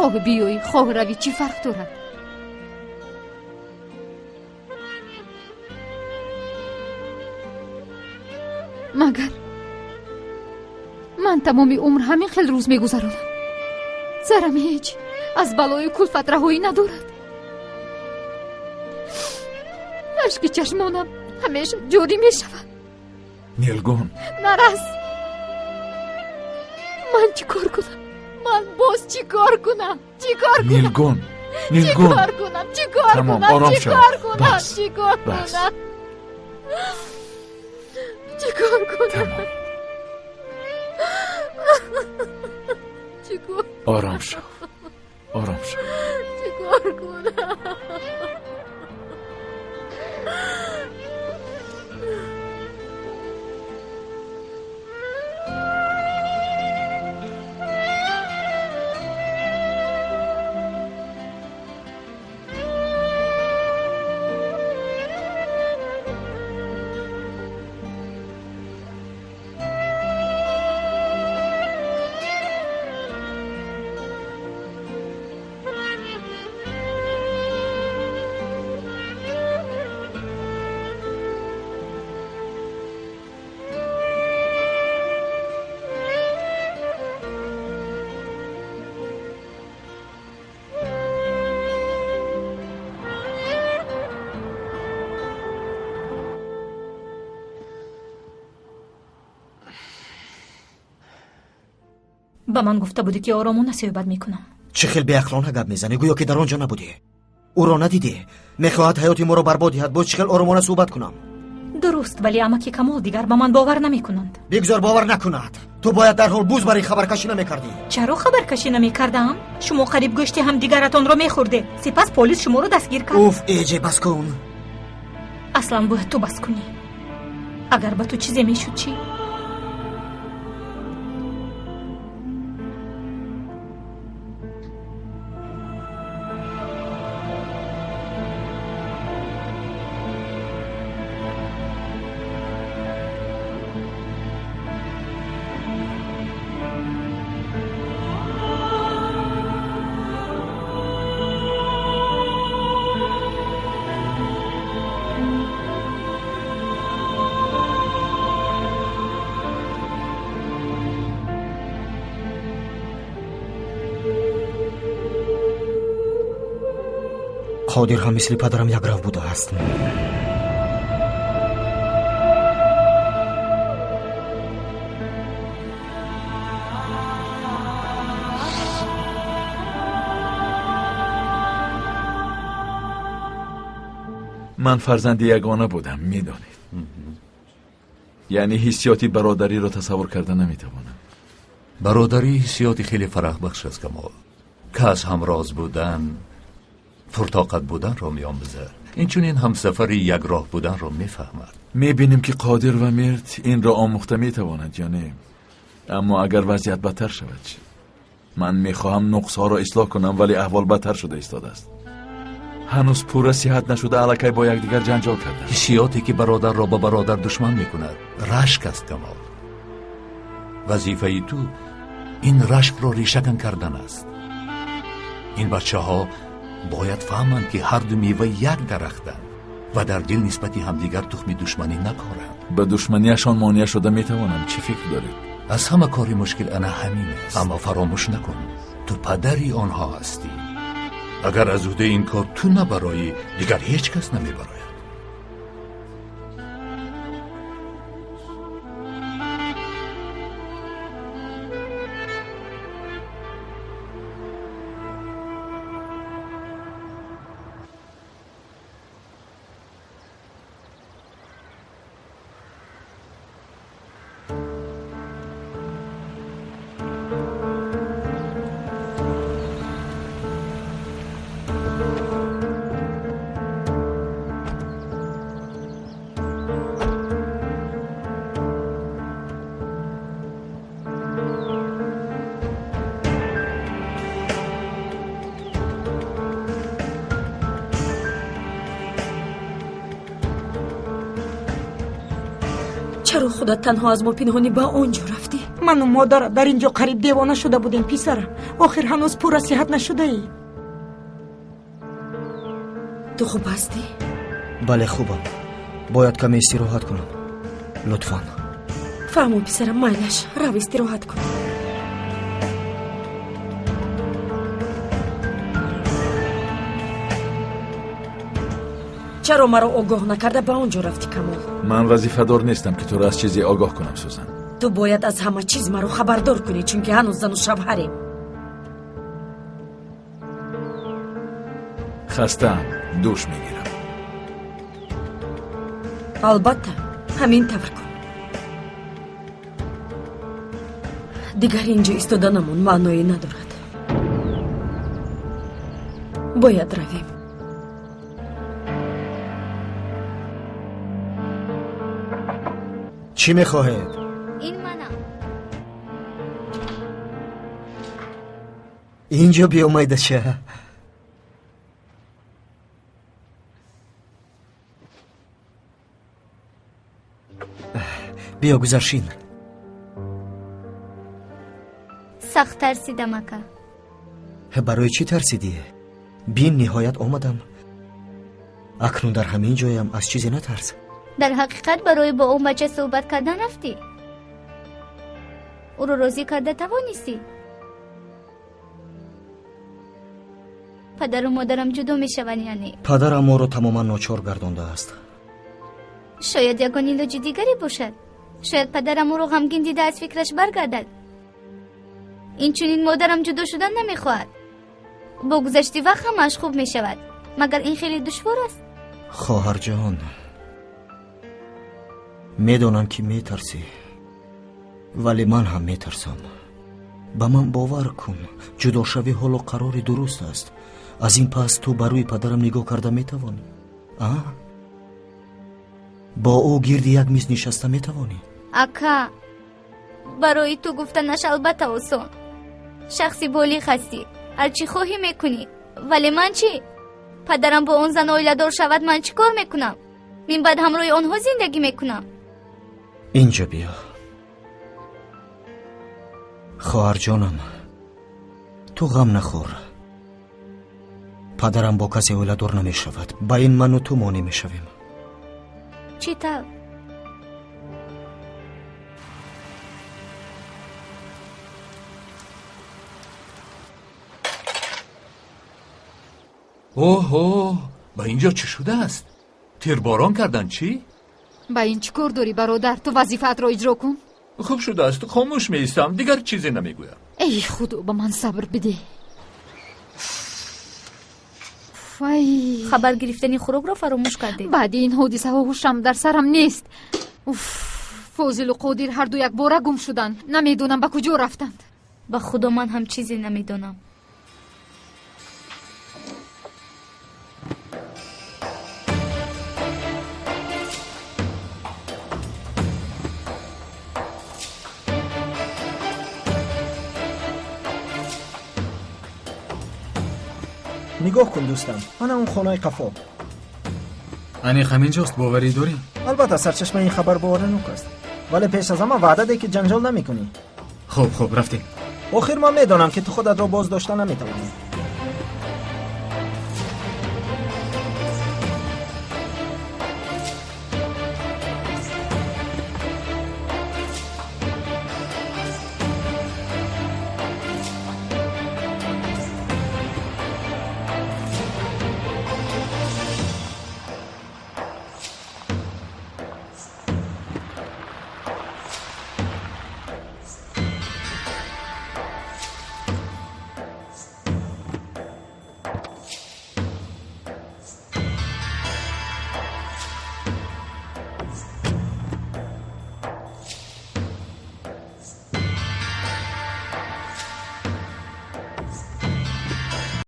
خواه بیایی خواه روی چی فرق دارد؟ مگر من تمامی عمر همین خیل روز میگذرانم. زرم هیچ از بلای کلفت رهایی ندارد. اشک چشمانم همیشه جاری میشود. نیلگون نرس. من چی کار کنم؟ من باز چی کار کنم؟ نیلگون چی کار کنم؟ تمام آرام شو. بس چی کار کنم؟ آرام شو. چی کار کنم؟ با من گفته بودی که آرامون صحبت میکنم. چه خیلی بی‌عقلانه گپ میزنی، گویا که در آنجا نبودی. او را ندیدی. میخواهد حیات ما را برباد دهد. باز چه خیلی آرامانه صحبت کنم. درست، ولی اما که کمال دیگر با من باور نمیکنند. بگذار باور نکند. تو باید در حال بوز برای خبرکشی نمیکردی. چرا خبرکشی نمیکردم؟ شما قریب گشتی هم دیگرتان را میخورده. سپس پلیس شما را دستگیر کرد. اوف ایجه بس کن. اصلا باید تو بس کنی. اگر با تو چیزی میشد چی؟ قادر هم مثل پدرم یک رو بوده است. من فرزند یگانه بودم، میدانید. یعنی حسیاتی برادری را تصور کرده نمیتوانم. برادری حسیاتی خیلی فرح بخش است کمال، که از همراز بودن، پرطاقت بودن را می‌آموزد. این چون این همسفری یک راه بودن را میفهمد. میبینیم که قادر و مرد این را آموخته میتواند یا نه. اما اگر وضعیت بدتر شود چی؟ من میخواهم نقصها را اصلاح کنم ولی احوال بدتر شده ایستاده است. هنوز پوره صحت نشده الکی با یکدیگر جنجال کردن. حسیاتی که برادر را با برادر دشمن میکند رشک است کمال. وظیفه تو این رشک را ریشه‌کن کردن است. این بچه ها باید فهمند که هر دو میوه یک درختند و در دل نسبتی همدیگر تخم دشمنی نکارند. به دشمنیشان مانع شده میتوانم. چی فکر دارید؟ از همه کاری مشکل انا همین است. اما فراموش نکن تو پدری آنها هستی. اگر از عهده این کار تو نبرایی دیگر هیچ کس نمیبراید. چرا خودت تنها از ما پنهانی با اونجا رفتی؟ من و مادر در اینجا قریب دیوانه شده بودیم پسرم. آخر هنوز پورا صحت نشده ای؟ تو خوب هستی؟ بله خوبم. باید کمی استراحت کنم. لطفاً. فهمو پسرم، مایلش رو استراحت کن. چرا مرا آگاه نکرده به اونجا رفتی کمال؟ من وظیفه دار نیستم که تو را از چیزی آگاه کنم سوزن. تو باید از همه چیز مرا خبردار کنی، چون که هنوز زن و شوهریم. خستم، دوش میگیرم. البته همین طور کن. دیگر اینجا ایستادنمون معنایی ندارد. باید رویم. چی میخواهید؟ این منم. اینجا بیامایده چه؟ بیا گذرشین. سخت ترسیدم اکا. برای چی ترسیدی؟ بین نهایت آمدم. اکنون در همین جایم، از چیزی نترس. در حقیقت برای با اون بچه صحبت کردن رفتی؟ او رو راضی کرده توانستی؟ پدر و مادرم جدا می شون یعنی؟ پدرم ما رو تماما ناچار گردانده است. شاید یگان علاج دیگری باشد. شاید پدرم او رو غمگین دیده از فکرش برگردد. این چنین مادرم جدا شدن نمیخواهد. با گذشتی وقت همش خوب می شود. مگر این خیلی دشوار است؟ خواهر جان، میدونم که میترسی، ولی من هم میترسم. به من باور کن، جدا شوی حال و قرار درست است. از این پس تو بروی پدرم نگاه کرده میتوانی؟ با او گرد یک میز نشسته میتوانی؟ اکا، برای تو گفتنش البته آسان. شخصی بالغ هستی، هرچی خواهی میکنی. ولی من چی؟ پدرم با اون زن اویله دار شود، من چی کار میکنم؟ من بعد همراه آنها زندگی میکنم. اینجا بیا خواهر جانم، تو غم نخور. پدرم با کسی اویله دار نمی شود. با این من و تو مانی می شویم. چی تا؟ اوه، با اینجا چی شده است؟ تیرباران کردن چی؟ با این چی کار داری برادر؟ تو وظیفت را اجرا کن. خوب شده است، خاموش می ایستم، دیگر چیزی نمیگویم. ای خدا به من صبر بده. وای، خبر گرفتنی خوراک را فراموش کرده. بعد این حادثه ها هوشم در سرم نیست. فاضل و قادر هر دو یک باره گم شدند. نمیدونم به کجا رفتند. به خدا من هم چیزی نمیدونم. نگاه کن دوستم، من اون خانه قفا. انیق همینجاست، باوری داری؟ البته سرچشمه این خبر باورنوک است، ولی پیش از همه وعده ده که جنجال نمی کنی. خب رفتیم. آخر ما میدانم که تو خودت را باز داشته نمی توانی.